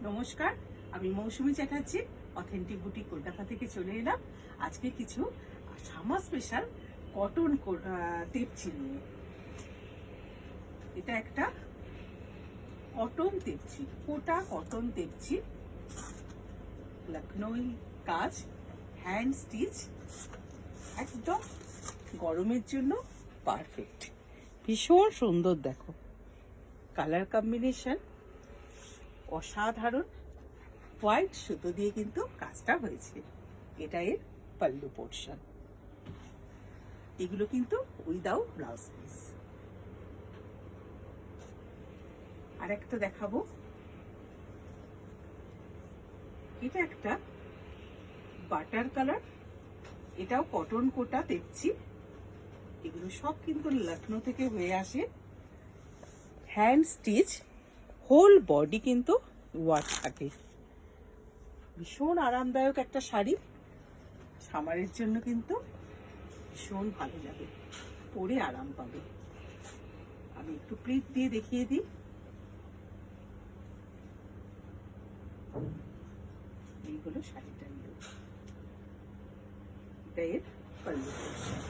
নমস্কার, আমি মৌসুমী Chatterjee, authentic boutique Kolkata থেকে চলে এলাম আজকে কিছু সামার স্পেশাল কটন তেপচি নিয়ে। এটা একটা কটন তেপচি, কোটা কটন তেপচি, লখনৌ কাজ, হ্যান্ড স্টিচ, একদম গরমের জন্য পারফেক্ট। ভীষণ সুন্দর, দেখো কালার কম্বিনেশন অসাধারণ। হোয়াইট সুতো দিয়ে কিন্তু কাজটা হয়েছে। এটা এর পাল্লু পোর্শন। এগুলো কিন্তু উইদাউট ব্লাউজ পিস। আর একটা দেখাবো, এটা একটা বাটার কালার, এটাও কটন কোটা দেখছি। এগুলো সব কিন্তু লখনৌ থেকে হয়ে আসে। হ্যান্ড স্টিচ, হোল বডি কিন্তু ওয়ার্ক থাকে। ভীষণ আরামদায়ক একটা শাড়ি, সামারের জন্য কিন্তু ভীষণ ভালো লাগে, পরে আরাম পাবে। আমি একটু প্লিট দিয়ে দেখিয়ে দিই। এই হলো শাড়িটার লুক, এটা এর পাল্লু পোর্শন।